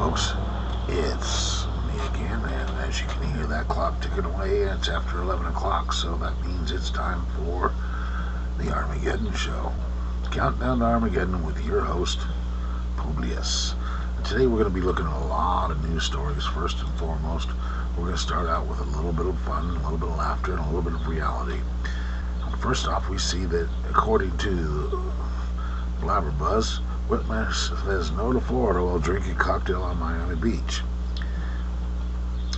folks. It's me again, and as you can hear that clock ticking away, it's after 11 o'clock, so that means it's time for the Armageddon Show. Countdown to Armageddon with your host, Publius. And today we're going to be looking at a lot of news stories. First and foremost, we're going to start out with a little bit of fun, a little bit of laughter, and a little bit of reality. First off, we see that according to Blabberbuzz, Whitmer says no to Florida while drinking cocktail on Miami Beach.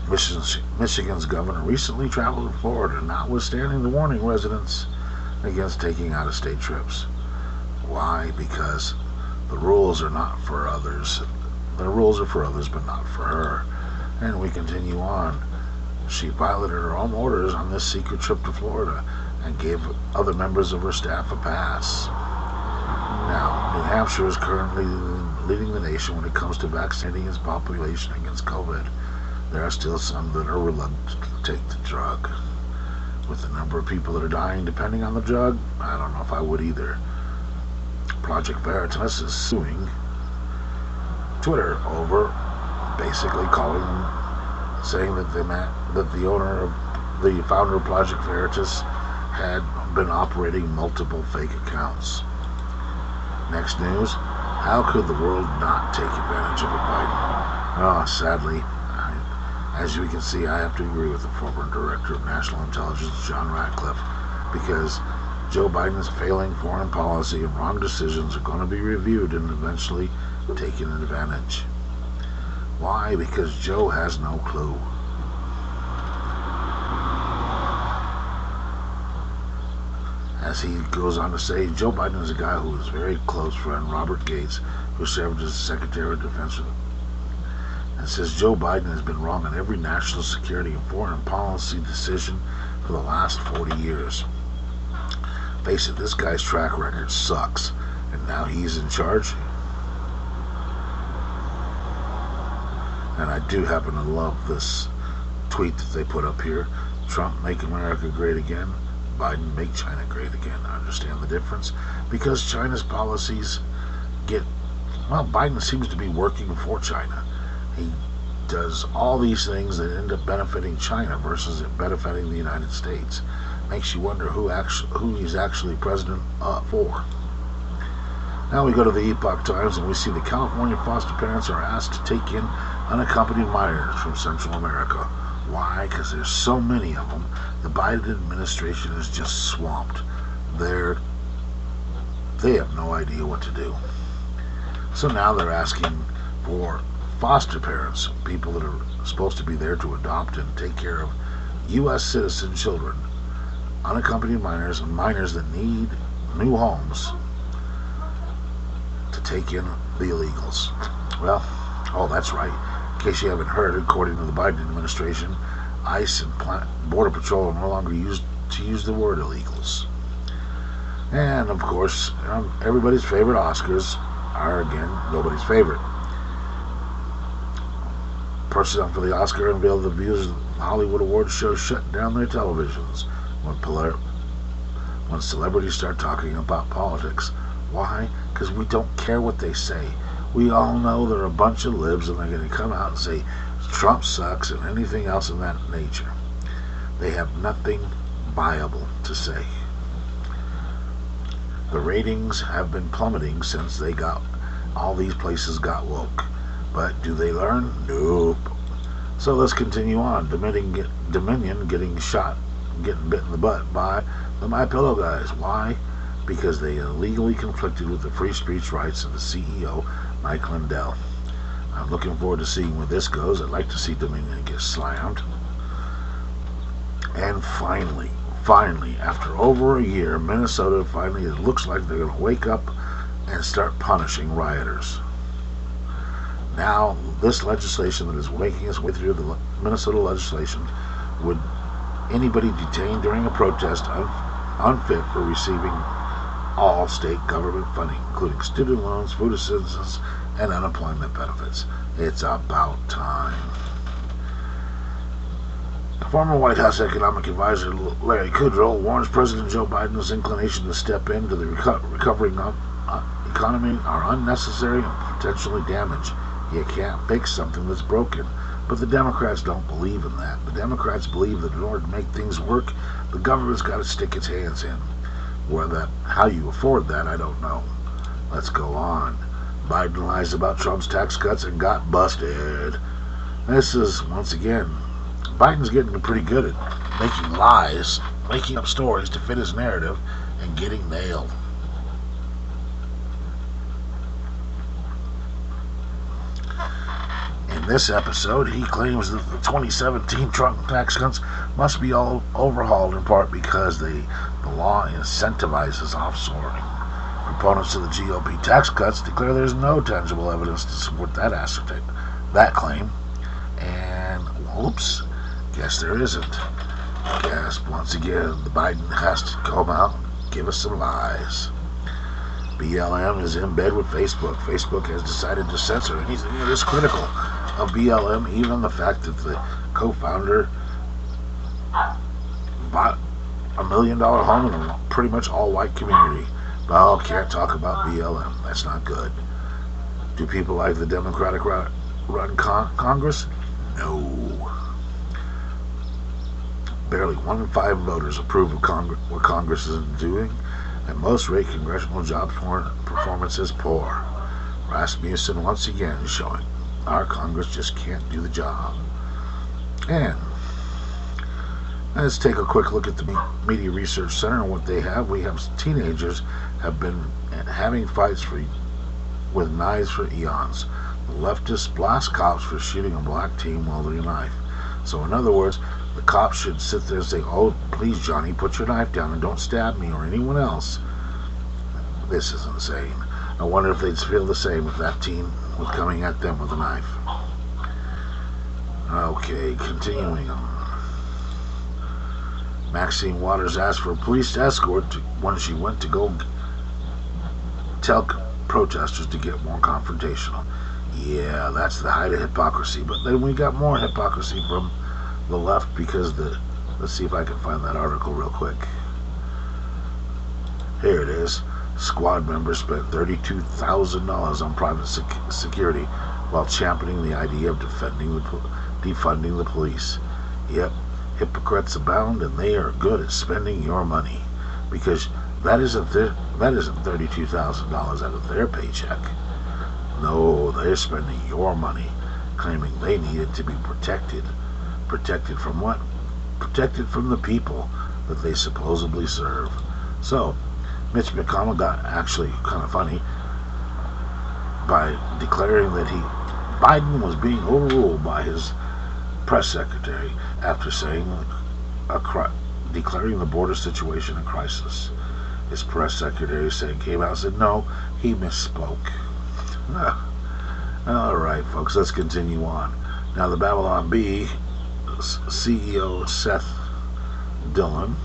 Michigan's governor recently traveled to Florida, notwithstanding the warning residents against taking out-of-state trips. Why? Because the rules are not for others. The rules are for others, but not for her. And we continue on. She piloted her own orders on this secret trip to Florida and gave other members of her staff a pass. Now, New Hampshire is currently leading the nation when it comes to vaccinating its population against COVID. There are still some that are reluctant to take the drug. With the number of people that are dying depending on the drug, I don't know if I would either. Project Veritas is suing Twitter over basically calling them, saying that the founder of Project Veritas had been operating multiple fake accounts. Next news, how could the world not take advantage of it, Biden? Sadly, as you can see, I have to agree with the former Director of National Intelligence, John Ratcliffe, because Joe Biden's failing foreign policy and wrong decisions are going to be reviewed and eventually taken advantage. Why? Because Joe has no clue. As he goes on to say, Joe Biden is a guy who is a very close friend, Robert Gates, who served as Secretary of Defense. And says Joe Biden has been wrong on every national security and foreign policy decision for the last 40 years. Face it, this guy's track record sucks, and now he's in charge. And I do happen to love this tweet that they put up here. Trump, make America great again. Biden, make China great again. I understand the difference because China's policies Biden seems to be working for China. He does all these things that end up benefiting China versus it benefiting the United States. Makes you wonder who he's actually president for. Now we go to the Epoch Times and we see the California foster parents are asked to take in unaccompanied minors from Central America. Why? Because there's so many of them. The Biden administration is just swamped. They have no idea what to do. So now they're asking for foster parents, people that are supposed to be there to adopt and take care of U.S. citizen children, unaccompanied minors, and minors that need new homes to take in the illegals. Well, that's right. In case you haven't heard, according to the Biden administration, ICE and Border Patrol are no longer used to use the word illegals. And of course, everybody's favorite Oscars are again nobody's favorite. Person up for the Oscar unveiled the viewers of the Hollywood Awards show shut down their televisions when celebrities start talking about politics. Why? Because we don't care what they say. We all know they're a bunch of libs and they're going to come out and say Trump sucks and anything else of that nature. They have nothing viable to say. The ratings have been plummeting since all these places got woke. But do they learn? Nope. So let's continue on. Dominion getting bit in the butt by the MyPillow guys. Why? Because they illegally conflicted with the free speech rights of the CEO, Mike Lindell. I'm looking forward to seeing where this goes. I'd like to see Dominion get slammed. And finally, after over a year, Minnesota it looks like they're going to wake up and start punishing rioters. Now, this legislation that is making its way through the Minnesota legislation would anybody detained during a protest unfit for receiving all state government funding, including student loans, food assistance, and unemployment benefits. It's about time. Former White House economic advisor Larry Kudlow warns President Joe Biden's inclination to step into the recovering economy are unnecessary and potentially damage You can't fix something that's broken. But the Democrats don't believe in that. The Democrats believe that in order to make things work, the government's got to stick its hands in. How you afford that, I don't know. Let's go on. Biden lies about Trump's tax cuts and got busted. This is, once again, Biden's getting pretty good at making lies, making up stories to fit his narrative, and getting nailed. In this episode, he claims that the 2017 Trump tax cuts must be all overhauled in part because the law incentivizes offshoring. Proponents of the GOP tax cuts declare there's no tangible evidence to support that claim. And, whoops, guess there isn't. Guess, once again, the Biden has to come out and give us some lies. BLM is in bed with Facebook. Facebook has decided to censor anything that is critical of BLM, even the fact that the co-founder bought $1 million home in a pretty much all-white community. Well, can't talk about BLM. That's not good. Do people like the Democratic-run Congress? No. Barely 1 in 5 voters approve of what Congress is doing, and most rate congressional job performance as poor. Rasmussen once again is showing our Congress just can't do the job. And let's take a quick look at the Media Research Center and what they have. We have teenagers have been having fights with knives for eons. The leftists blast cops for shooting a black teen wielding a knife. So in other words, the cops should sit there and say, "Oh, please, Johnny, put your knife down and don't stab me or anyone else." This is insane. I wonder if they'd feel the same if that teen was coming at them with a knife. Okay, continuing on. Maxine Waters asked for a police escort when she went to go tell protesters to get more confrontational. Yeah, that's the height of hypocrisy. But then we got more hypocrisy from the left because let's see if I can find that article real quick. Here it is. Squad members spent $32,000 on private security while championing the idea of defunding the police. Yep, hypocrites abound, and they are good at spending your money because that isn't $32,000 out of their paycheck. No, they're spending your money, claiming they needed to be protected. Protected from what? Protected from the people that they supposedly serve. So, Mitch McConnell got actually kind of funny by declaring that Biden was being overruled by his press secretary after saying declaring the border situation a crisis. His press secretary came out and said no, he misspoke. All right, folks, let's continue on. Now, the Babylon Bee CEO Seth Dillon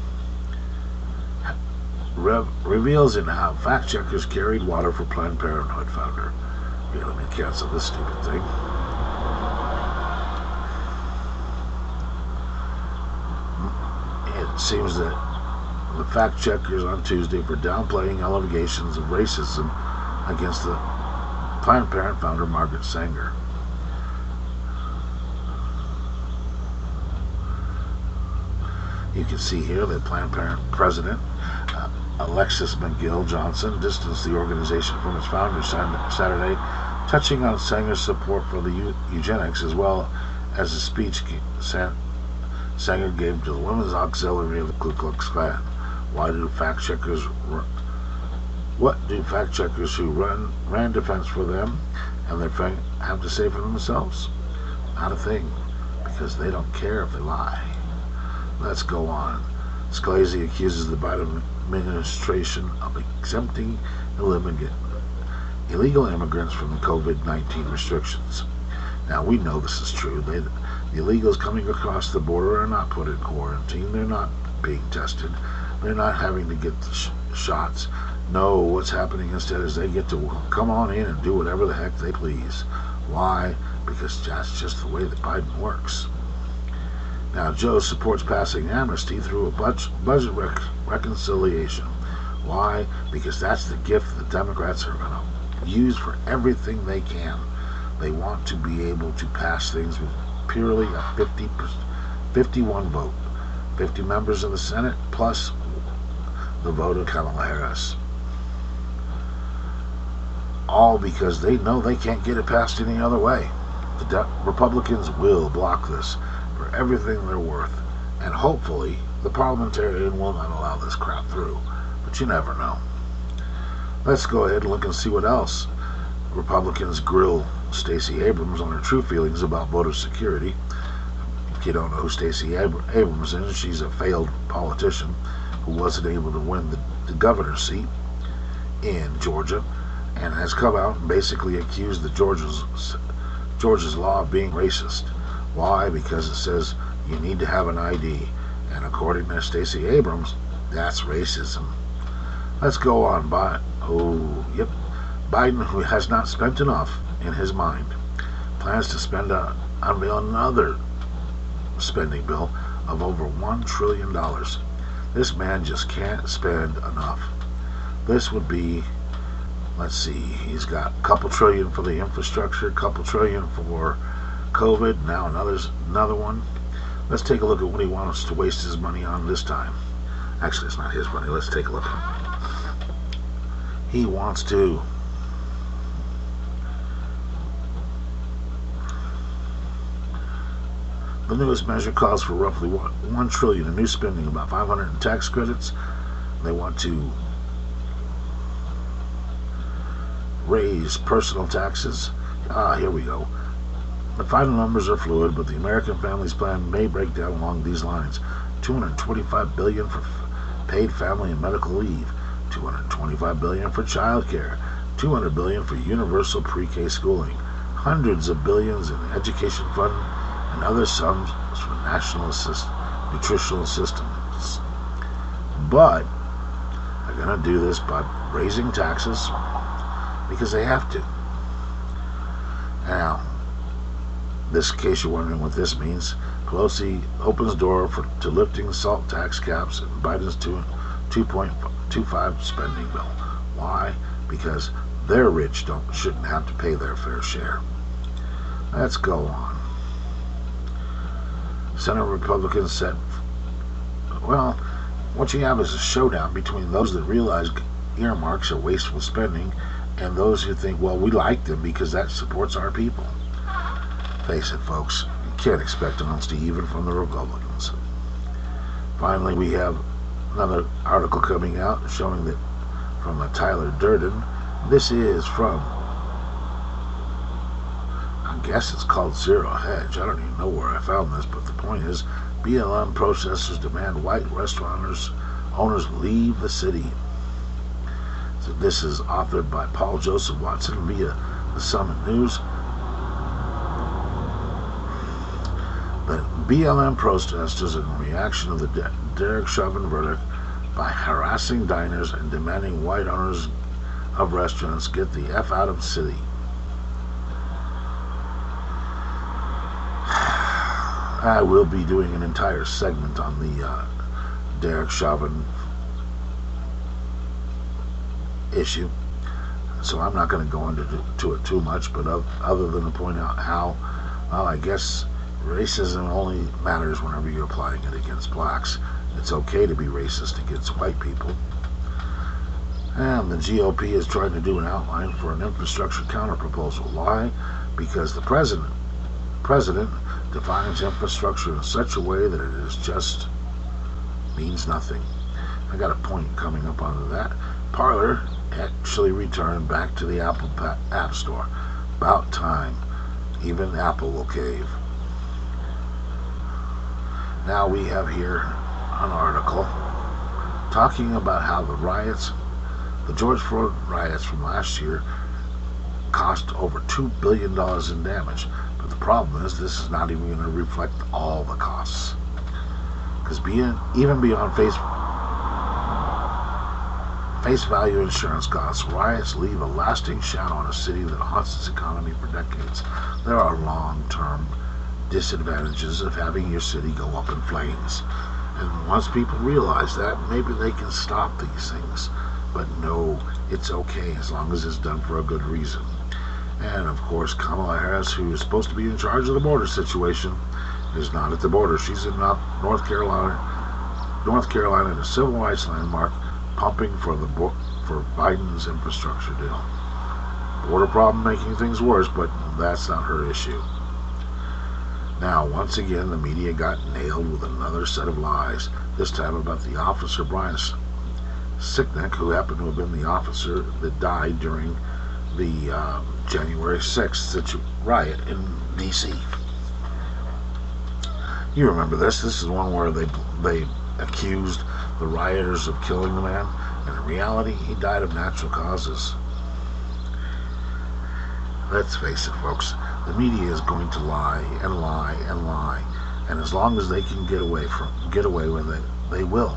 reveals in how fact checkers carried water for Planned Parenthood founder. Here, let me cancel this stupid thing. It seems that the fact checkers on Tuesday for downplaying allegations of racism against the Planned Parenthood founder Margaret Sanger. You can see here that Planned Parenthood president Alexis McGill Johnson distanced the organization from its founder Saturday, touching on Sanger's support for the eugenics as well as a speech Sanger gave to the Women's Auxiliary of the Ku Klux Klan. What do fact checkers who ran defense for them and their friend have to say for themselves? Not a thing, because they don't care if they lie. Let's go on. Scalise accuses the Biden administration of exempting illegal immigrants from the COVID-19 restrictions. Now, we know this is true. The illegals coming across the border are not put in quarantine. They're not being tested. They're not having to get the shots. No, what's happening instead is they get to come on in and do whatever the heck they please. Why? Because that's just the way that Biden works. Now, Joe supports passing amnesty through a budget reconciliation. Why? Because that's the gift the Democrats are going to use for everything they can. They want to be able to pass things with purely a 51 vote. 50 members of the Senate plus the vote of Kamala Harris. All because they know they can't get it passed any other way. The Republicans will block this for everything they're worth, and hopefully the parliamentarian will not allow this crap through, but you never know. Let's go ahead and look and see what else. Republicans grill Stacey Abrams on her true feelings about voter security. If you don't know who Stacey Abrams is, she's a failed politician who wasn't able to win the governor's seat in Georgia, and has come out and basically accused the Georgia's law of being racist. Why? Because it says you need to have an ID, and according to Stacey Abrams, that's racism. Let's go on. Biden, who has not spent enough in his mind, plans to spend another spending bill of over $1 trillion. This man just can't spend enough. This would be, let's see, he's got a couple trillion for the infrastructure, a couple trillion for COVID, now another one. Let's take a look at what he wants to waste his money on this time. Actually, it's not his money. Let's take a look. He wants to the newest measure calls for roughly $1 trillion in new spending, about 500 in tax credits. They want to raise personal taxes. Here we go. The final numbers are fluid, but the American Families Plan may break down along these lines: $225 billion for paid family and medical leave, $225 billion for child care, $200 billion for universal pre-K schooling, hundreds of billions in education fund, and other sums for national nutritional systems. But they're going to do this by raising taxes because they have to. Now, this, in case you're wondering what this means, Pelosi opens door to lifting salt tax caps in Biden's 2.25 spending bill. Why? Because their rich shouldn't have to pay their fair share. Let's go on. Senate Republicans said, well, what you have is a showdown between those that realize earmarks are wasteful spending and those who think, well, we like them because that supports our people. Face it, folks, you can't expect honesty even from the Republicans. Finally, we have another article coming out showing that from Tyler Durden. This is from, I guess it's called Zero Hedge. I don't even know where I found this, but the point is, BLM protesters demand white restaurant owners leave the city. So this is authored by Paul Joseph Watson via the Summit News. The BLM protesters, in reaction to the Derek Chauvin verdict, by harassing diners and demanding white owners of restaurants get the F out of the city. I will be doing an entire segment on the Derek Chauvin issue, so I'm not going to go into it too much, but other than to point out how, well, I guess racism only matters whenever you're applying it against blacks. It's okay to be racist against white people. And the GOP is trying to do an outline for an infrastructure counterproposal. Why? Because the president defines infrastructure in such a way that it is just means nothing. I got a point coming up onto that. Parler actually returned back to the Apple App Store. About time. Even Apple will cave. Now we have here an article talking about how the George Floyd riots from last year cost over $2 billion in damage. But the problem is this is not even going to reflect all the costs. Because even beyond face value insurance costs, riots leave a lasting shadow on a city that haunts its economy for decades. There are long-term disadvantages of having your city go up in flames. And once people realize that, maybe they can stop these things. But no, it's okay as long as it's done for a good reason. And of course, Kamala Harris, who is supposed to be in charge of the border situation, is not at the border. She's in North Carolina, a civil rights landmark, pumping for Biden's infrastructure deal. Border problem making things worse, but that's not her issue. Now, once again, the media got nailed with another set of lies, this time about the officer Brian Sicknick, who happened to have been the officer that died during the January 6th riot in D.C. You remember this. This is one where they accused the rioters of killing the man, and in reality, he died of natural causes. Let's face it, folks. The media is going to lie and lie and lie, and as long as they can get away with it, they will.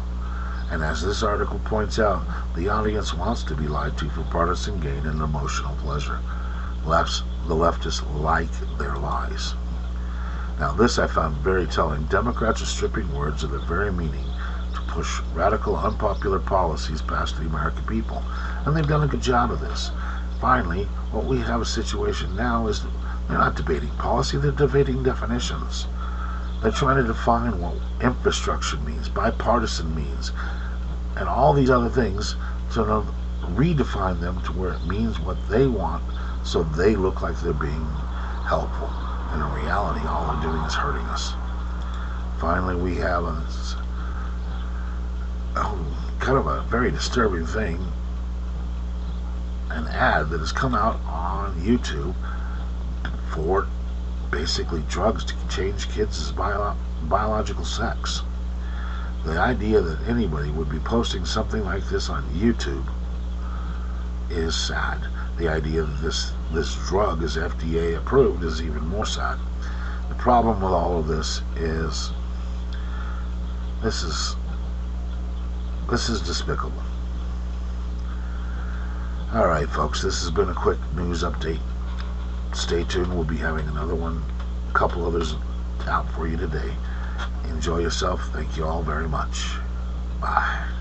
And as this article points out, the audience wants to be lied to for partisan gain and emotional pleasure. The leftists like their lies. Now, this I found very telling. Democrats are stripping words of their very meaning to push radical, unpopular policies past the American people, and they've done a good job of this. Finally, what we have a situation now is they're not debating policy, they're debating definitions. They're trying to define what infrastructure means, bipartisan means, and all these other things to redefine them to where it means what they want, so they look like they're being helpful. And in reality, all they're doing is hurting us. Finally, we have kind of a very disturbing thing, an ad that has come out on YouTube for basically drugs to change kids' biological sex. The idea that anybody would be posting something like this on YouTube is sad. The idea that this drug is FDA approved is even more sad. The problem with all of this is this is despicable. Alright, folks, this has been a quick news update. Stay tuned. We'll be having another one, a couple others out for you today. Enjoy yourself. Thank you all very much. Bye.